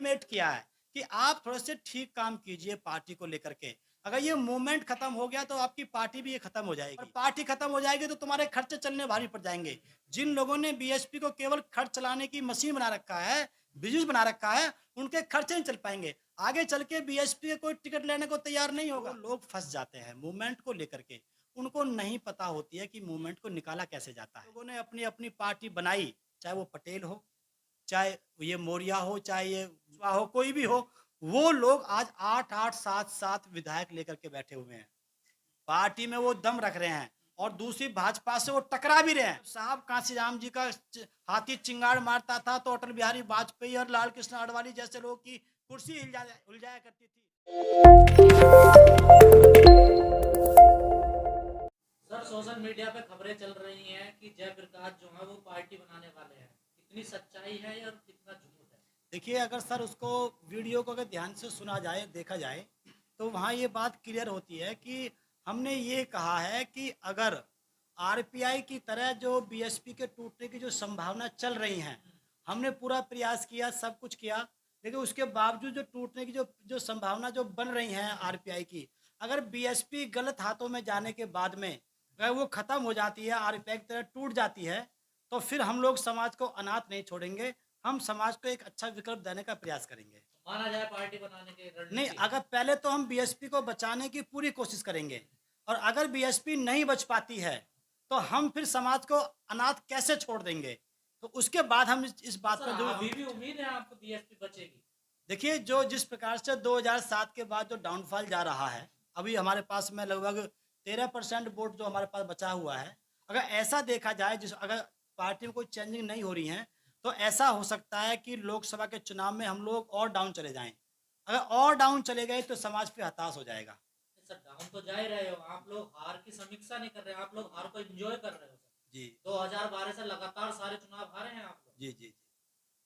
Intimate किया है कि आप थोड़े से ठीक काम कीजिए पार्टी को लेकर के। अगर ये मूवमेंट खत्म हो गया तो आपकी पार्टी भी ये खत्म हो जाएगी, और पार्टी खत्म हो जाएगी तो तुम्हारे खर्चे चलने भारी पड़ जाएंगे। जिन लोगों ने बीएसपी को केवल खर्च चलाने की मशीन बना रखा है, बिजनेस बना रखा है, उनके खर्चे नहीं चल पाएंगे। आगे चल के बीएसपी के कोई टिकट लेने को तैयार नहीं होगा। लोग फंस जाते हैं मूवमेंट को लेकर के, उनको नहीं पता होती है कि मूवमेंट को निकाला कैसे जाता है। लोगों ने अपनी अपनी पार्टी बनाई, चाहे वो पटेल हो, चाहे ये मौर्य हो, चाहे ये कुशवाहा हो, कोई भी हो। वो लोग आज 8-8, 7-7 विधायक लेकर के बैठे हुए हैं। पार्टी में वो दम रख रहे हैं और दूसरी भाजपा से वो टकरा भी रहे हैं। साहब कांशीराम जी का हाथी चिंगाड़ मारता था तो अटल बिहारी वाजपेयी और लाल कृष्ण आडवाणी जैसे लोगों की कुर्सी हिल जाया करती थी। सर, सोशल मीडिया पे खबरें चल रही हैं कि जयप्रकाश जो है वो पार्टी बनाने वाले हैं। कितनी सच्चाई है और कितना झूठ है? देखिए, अगर सर उसको वीडियो को अगर ध्यान से सुना जाए, देखा जाए, तो वहाँ ये बात क्लियर होती है कि हमने ये कहा है कि अगर आरपीआई की तरह जो बीएसपी के टूटने की जो संभावना चल रही हैं, हमने पूरा प्रयास किया, सब कुछ किया, लेकिन उसके बावजूद जो टूटने की जो जो संभावना जो बन रही हैं आरपीआई की, अगर बीएसपी गलत हाथों में जाने के बाद में अगर वो ख़त्म हो जाती है, आरपीआई की तरह टूट जाती है, तो फिर हम लोग समाज को अनाथ नहीं छोड़ेंगे। हम समाज को एक अच्छा विकल्प देने का प्रयास करेंगे। माना जाए पार्टी बनाने की नहीं, रणनीति। अगर पहले तो हम बीएसपी को बचाने की पूरी कोशिश करेंगे, और अगर बीएसपी नहीं बच पाती है, तो हम फिर समाज को अनाथ कैसे छोड़ देंगे? तो उसके बाद हम इस बात सर, पर जो अभी भी उम्मीद है आपको बीएसपी बचेगी? देखिए, जो जिस प्रकार से 2007 के बाद जो डाउनफॉल जा रहा है, अभी हमारे पास में लगभग 13% वोट जो हमारे पास बचा हुआ है। अगर ऐसा देखा जाए, जिस अगर पार्टी में कोई चेंजिंग नहीं हो रही है, तो ऐसा हो सकता है कि लोकसभा के चुनाव में हम लोग और डाउन चले जाएँ। अगर और डाउन चले गए तो समाज फिर हताश हो जाएगा। सर, डाउन तो जा ही रहे हो, आप लोग हार की समीक्षा नहीं कर रहे, आप लोग हार को एंजॉय कर रहे हो सर। जी। 2012 से लगातार सारे चुनाव हारे हैं आप लोग। जी, जी, जी।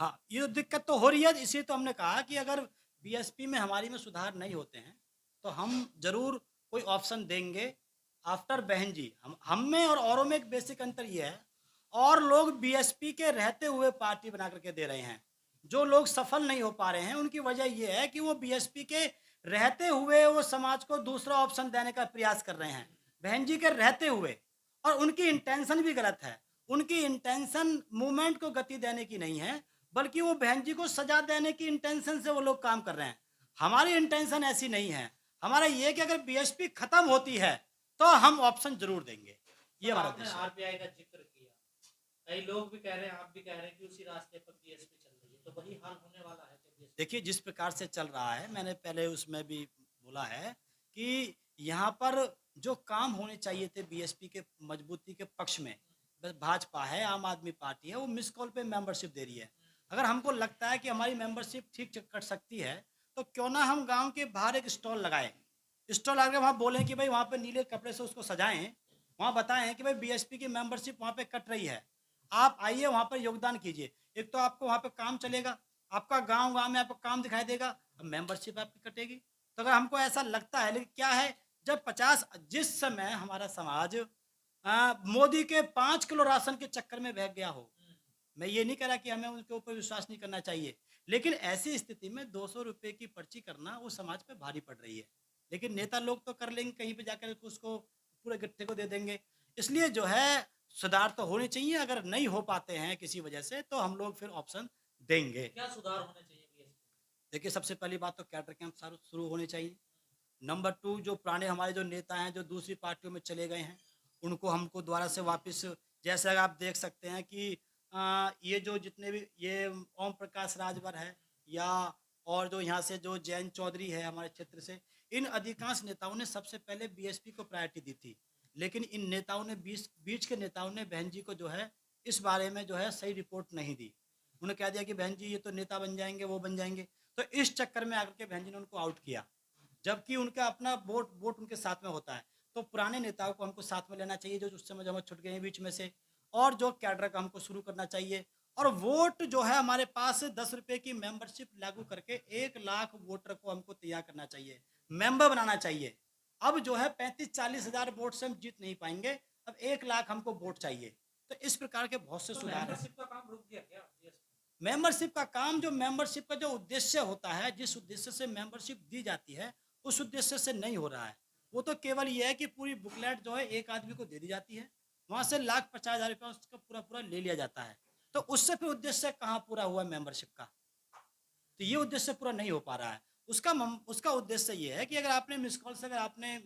हाँ, ये तो दिक्कत तो हो रही है, इसलिए तो हमने कहा कि अगर बीएसपी में हमारी में सुधार नहीं होते हैं, तो हम ज़रूर कोई ऑप्शन देंगे आफ्टर बहन जी। हम में और औरों में एक बेसिक अंतर ये है, और लोग बीएसपी के रहते हुए पार्टी बना करके दे रहे हैं। जो लोग सफल नहीं हो पा रहे हैं, उनकी वजह ये है कि वो बीएसपी के रहते हुए वो समाज को दूसरा ऑप्शन देने का प्रयास कर रहे हैं। बहन जी के रहते हुए, और उनकी इंटेंशन भी गलत है। उनकी इंटेंशन मूवमेंट को गति देने की नहीं है, बल्कि वो बहन जी को सजा देने की इंटेंशन से वो लोग काम कर रहे हैं। हमारी इंटेंशन ऐसी नहीं है। हमारा ये है कि अगर बीएसपी खत्म होती है, तो हम ऑप्शन ज़रूर देंगे। ये सर, हमारा आपने उद्देश्य है। आरपीआई का जिक्र किया, कई लोग भी कह रहे हैं, आप भी कह रहे हैं कि उसी रास्ते पर बीएसपी चल रही है, तो वही हाल होने वाला है क्या बीएसपी? देखिए, जिस प्रकार से चल रहा है, मैंने पहले उसमें भी बोला है कि यहाँ पर जो काम होने चाहिए थे बीएसपी के मजबूती के पक्ष में, बस भाजपा है, आम आदमी पार्टी है, वो मिस कॉल पे मेंबरशिप दे रही है। अगर हमको लगता है कि हमारी मेंबरशिप ठीक कर सकती है, तो क्यों ना हम गांव के बाहर एक स्टॉल लगाएं। स्टॉल लगा के वहाँ बोलें कि भाई वहाँ पे नीले कपड़े से उसको सजाएं, वहाँ बताएं कि भाई बीएसपी की मेंबरशिप वहाँ पे कट रही है, आप आइए वहाँ पर योगदान कीजिए। एक तो आपको वहाँ पे काम चलेगा, आपका गाँव-गाँव में आपको काम दिखाई देगा, अब मेंबरशिप आपकी कटेगी। तो अगर हमको ऐसा लगता है, लेकिन क्या है, जब 50 जिस समय हमारा समाज मोदी के 5 किलो राशन के चक्कर में बह गया हो, मैं ये नहीं कह रहा कि हमें उनके ऊपर विश्वास नहीं करना चाहिए, लेकिन ऐसी स्थिति में 200 रुपए की पर्ची करना वो समाज पे भारी पड़ रही है। लेकिन नेता लोग तो कर लेंगे, कहीं पे जाकर उसको पूरे गट्ठे को दे देंगे। इसलिए जो है, सुधार तो होने चाहिए, अगर नहीं हो पाते हैं किसी वजह से, तो हम लोग फिर ऑप्शन देंगे। क्या सुधार होने चाहिए बीएसपी? देखिए, सबसे पहली बात तो कैडर कैंप सारे शुरू होने चाहिए। नंबर 2, जो पुराने हमारे जो नेता हैं, जो दूसरी पार्टियों में चले गए हैं, उनको हमको दोबारा से वापस, जैसे अगर आप देख सकते हैं कि ये जो जितने भी ये ओम प्रकाश राजभर है, या और जो यहाँ से जो जयंत चौधरी है हमारे क्षेत्र से, इन अधिकांश नेताओं ने सबसे पहले बीएसपी को प्रायोरिटी दी थी। लेकिन इन नेताओं ने बीच बीच के नेताओं ने बहन जी को जो है इस बारे में जो है सही रिपोर्ट नहीं दी। उन्होंने कह दिया कि बहन जी ये तो नेता बन जाएंगे, वो बन जाएंगे। तो इस चक्कर में आकर के बहन जी ने उनको आउट किया, जबकि उनका अपना वोट वोट उनके साथ में होता है। तो पुराने नेताओं को हमको साथ में लेना चाहिए, जो उस समय जो हमें छूट गए हैं बीच में से, और जो कैडर का हमको शुरू करना चाहिए। और वोट जो है हमारे पास 10 रुपए की मेंबरशिप लागू करके 1 लाख वोटर को हमको तैयार करना चाहिए, मेंबर बनाना चाहिए। अब जो है 35-40 हज़ार वोट से हम जीत नहीं पाएंगे, अब 1 लाख हमको वोट चाहिए। तो इस प्रकार के बहुत से तो सुधार हैं। मेंबरशिप का काम रुक गया क्या बीएसपी? मेंबरशिप का काम, जो मेंबरशिप का जो उद्देश्य होता है, जिस उद्देश्य से मेंबरशिप दी जाती है, उस उद्देश्य से नहीं हो रहा है। वो तो केवल ये है कि पूरी बुकलेट जो है एक आदमी को दे दी जाती है, वहाँ से लाख 50,000 रुपया उसका पूरा-पूरा ले लिया जाता है। तो उससे फिर उद्देश्य कहाँ पूरा हुआ मेंबरशिप का? तो ये उद्देश्य पूरा नहीं हो पा रहा है। उसका उद्देश्य ये है कि अगर आपने मिस कॉल से अगर आपने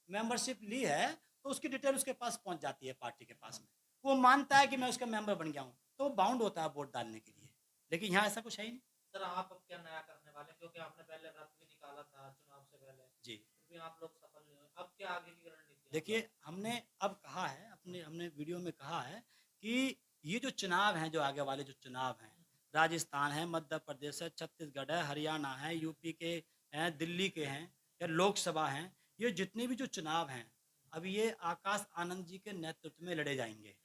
मेंबरशिप ली है, तो उसकी डिटेल उसके पास पहुँच जाती है पार्टी के पास में। वो मानता है कि मैं उसका मेंबर बन गया हूँ, तो वो बाउंड होता है वोट डालने के लिए। लेकिन यहाँ ऐसा कुछ है ही नहीं। सर आप अब क्या नया करने वाले हैं? क्योंकि आपने पहले रथ भी निकाला था चुनाव से पहले, जी। फिर भी आप लोग सफल नहीं हुए। अब क्या आगे की रणनीति है देखिए, आपकी? हमने अब कहा है, हमने वीडियो में कहा है कि ये जो चुनाव हैं, जो आगे वाले जो चुनाव हैं, राजस्थान है, मध्य प्रदेश है, छत्तीसगढ़ है, हरियाणा है, यूपी के हैं, दिल्ली के हैं या लोकसभा हैं, ये जितने भी जो चुनाव हैं, अब ये आकाश आनंद जी के नेतृत्व में लड़े जाएँगे।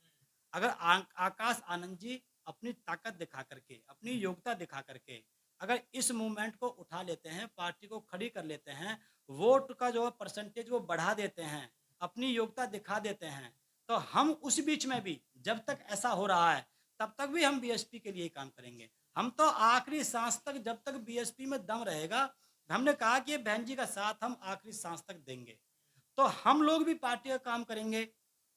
अगर आकाश आनंद जी अपनी ताकत दिखा करके, अपनी योग्यता दिखा करके, अगर इस मूवमेंट को उठा लेते हैं, पार्टी को खड़ी कर लेते हैं, वोट का जो परसेंटेज वो बढ़ा देते हैं, अपनी योग्यता दिखा देते हैं, तो हम उस बीच में भी जब तक ऐसा हो रहा है, तब तक भी हम बीएसपी के लिए ही काम करेंगे। हम तो आखिरी सांस तक, जब तक बीएसपी में दम रहेगा, हमने कहा कि ये बहन जी का साथ हम आखिरी सांस तक देंगे। तो हम लोग भी पार्टी का काम करेंगे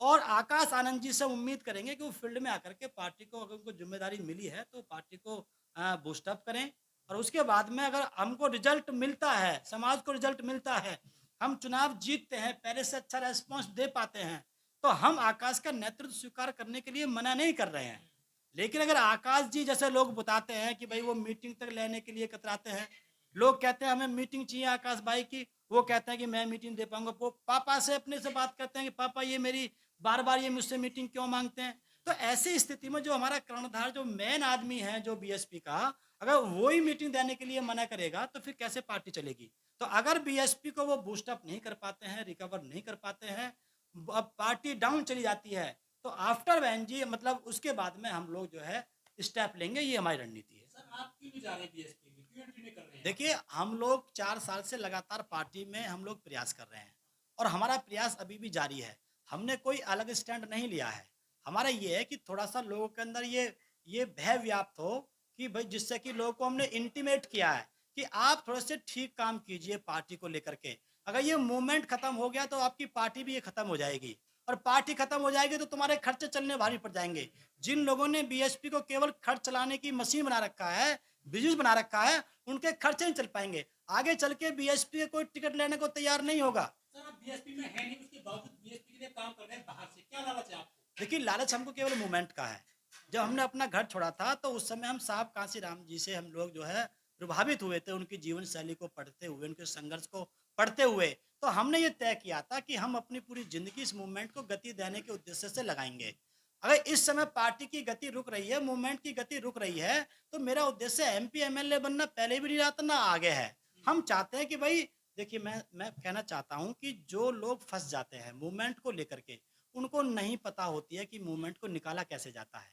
और आकाश आनंद जी से उम्मीद करेंगे कि वो फील्ड में आकर के पार्टी को, अगर उनको जिम्मेदारी मिली है तो पार्टी को बूस्ट अप करें और उसके बाद में अगर हमको रिजल्ट मिलता है, समाज को रिजल्ट मिलता है, हम चुनाव जीतते हैं, पहले से अच्छा रेस्पॉन्स दे पाते हैं, तो हम आकाश का नेतृत्व स्वीकार करने के लिए मना नहीं कर रहे हैं। लेकिन अगर आकाश जी जैसे लोग बताते हैं कि भाई वो मीटिंग तक लेने के लिए कतराते हैं, लोग कहते हैं हमें मीटिंग चाहिए आकाश भाई की, वो कहते हैं कि मैं मीटिंग दे पाऊंगा, वो पापा से अपने से बात करते हैं कि पापा ये मेरी बार-बार ये मुझसे मीटिंग क्यों माँगते हैं? तो ऐसी स्थिति में जो हमारा कर्णधार जो मेन आदमी है जो बीएसपी का, अगर वो ही मीटिंग देने के लिए मना करेगा तो फिर कैसे पार्टी चलेगी? तो अगर बीएसपी को वो बूस्ट अप नहीं कर पाते हैं, रिकवर नहीं कर पाते हैं, अब पार्टी डाउन चली जाती है, तो आफ्टर बहन जी मतलब उसके बाद में हम लोग जो है स्टेप लेंगे, ये हमारी रणनीति है। सर आप क्यों नहीं जा रहे बीएसपी में? क्यों एंट्री नहीं कर रहे हैं आप? देखिए, हम लोग 4 साल से लगातार पार्टी में हम लोग प्रयास कर रहे हैं और हमारा प्रयास अभी भी जारी है। हमने कोई अलग स्टैंड नहीं लिया है। हमारा ये है कि थोड़ा-सा लोगों के अंदर ये भय व्याप्त हो कि भई जिससे कि लोगों को हमने इंटीमेट किया है कि आप थोड़े-से ठीक काम कीजिए पार्टी को लेकर के। अगर ये मूवमेंट खत्म हो गया तो आपकी पार्टी भी ये खत्म हो जाएगी और पार्टी खत्म हो जाएगी तो तुम्हारे खर्चे चलने भारी पड़ जाएँगे। जिन लोगों ने बीएसपी को केवल खर्च चलाने की मशीन बना रखा है, बिज़नेस बना रखा है, उनके खर्चे नहीं चल पाएँगे। आगे चल के बीएसपी का कोई टिकट लेने को तैयार नहीं होगा। सर आप बीएसपी में है नहीं, उसके बावजूद बीएसपी के लिए काम कर रहे हैं बाहर से, क्या लालच है आपको? देखिए, लालच हमको केवल मूवमेंट का है। जब हमने अपना घर छोड़ा था, तो उस समय हम साहब कांशीराम जी से हम लोग जो है प्रभावित हुए थे, उनकी जीवन शैली को पढ़ते हुए, उनके संघर्ष को पढ़ते हुए। तो हमने ये तय किया था कि हम अपनी पूरी ज़िंदगी इस मूवमेंट को गति देने के उद्देश्य से लगाएँगे। अगर इस समय पार्टी की गति रुक रही है, मूवमेंट की गति रुक रही है, तो मेरा उद्देश्य एमपी, एमएलए बनना पहले भी नहीं रहा था, ना आगे है। हम चाहते हैं कि भई देखिए, मैं कहना चाहता हूँ कि जो लोग फँस जाते हैं मूवमेंट को लेकर के, उनको नहीं पता होती है कि मूवमेंट को निकाला कैसे जाता है।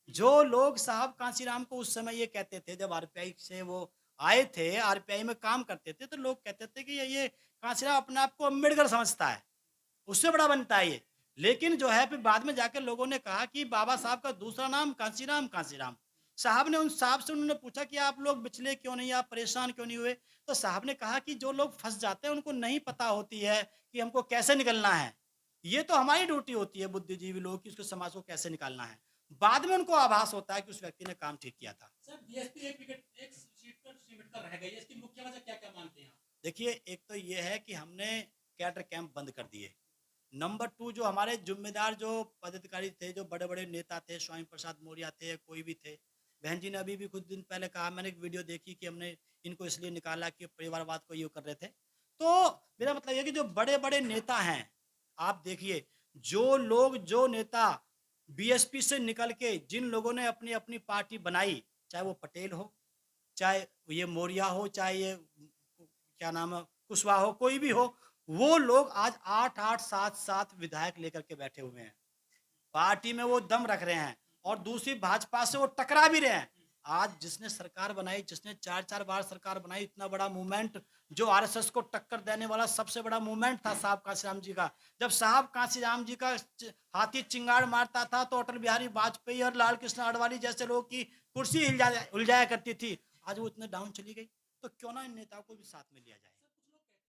जो लोग साहब कांशीराम को उस समय ये कहते थे, जब आरपीआई से वो आए थे, आरपीआई में काम करते थे, तो लोग कहते थे कि ये कांशीराम अपने आप को अम्बेडकर समझता है, उससे बड़ा बनता है ये। लेकिन जो है फिर बाद में जाके लोगों ने कहा कि बाबा साहब का दूसरा नाम कांशीराम, कांशीराम। साहब ने उन साहब से उन्होंने पूछा कि आप लोग विचले क्यों नहीं, आप परेशान क्यों नहीं हुए? तो साहब ने कहा कि जो लोग फँस जाते हैं, उनको नहीं पता होती है कि हमको कैसे निकलना है। ये तो हमारी ड्यूटी होती है बुद्धिजीवी लोगों की, उसको समाज को कैसे निकालना है। बाद में उनको आभास होता है कि उस व्यक्ति ने काम ठीक किया था। सर बीएसपी एक सीट पर सिमट कर रह गई है, इसकी मुख्य वजह क्या-क्या मानते हैं आप? देखिए, एक तो ये है कि हमने कैडर कैंप बंद कर दिए। नंबर 2 जो हमारे ज़िम्मेदार जो पदाधिकारी थे, जो बड़े-बड़े नेता थे, स्वामी प्रसाद मौर्य थे, कोई भी थे। बहन जी ने अभी भी कुछ दिन पहले कहा, मैंने एक वीडियो देखी कि हमने इनको इसलिए निकाला कि परिवारवाद को ये कर रहे थे। तो मेरा मतलब ये है कि जो बड़े-बड़े नेता हैं, आप देखिए, जो लोग, जो नेता बीएसपी से निकल के जिन लोगों ने अपनी-अपनी पार्टी बनाई, चाहे वो पटेल हो, चाहे ये मौर्य हो, चाहे ये क्या नाम है कुशवाहा हो, कोई भी हो, वो लोग आज 8-8, 7-7 विधायक लेकर के बैठे हुए हैं। पार्टी में वो दम रख रहे हैं और दूसरी भाजपा से वो टकरा भी रहे हैं। आज जिसने सरकार बनाई, जिसने 4-4 बार सरकार बनाई, इतना बड़ा मूवमेंट जो आरएसएस को टक्कर देने वाला सबसे बड़ा मूवमेंट था साहब कांशीराम जी का। जब साहब कांशीराम जी का हाथी चिंगाड़ मारता था तो अटल बिहारी वाजपेयी और लाल कृष्ण आडवाणी जैसे लोग की कुर्सी हिल जाया करती थी। आज वो इतने डाउन चली गई, तो क्यों ना इन नेताओं को भी साथ में लिया जाए।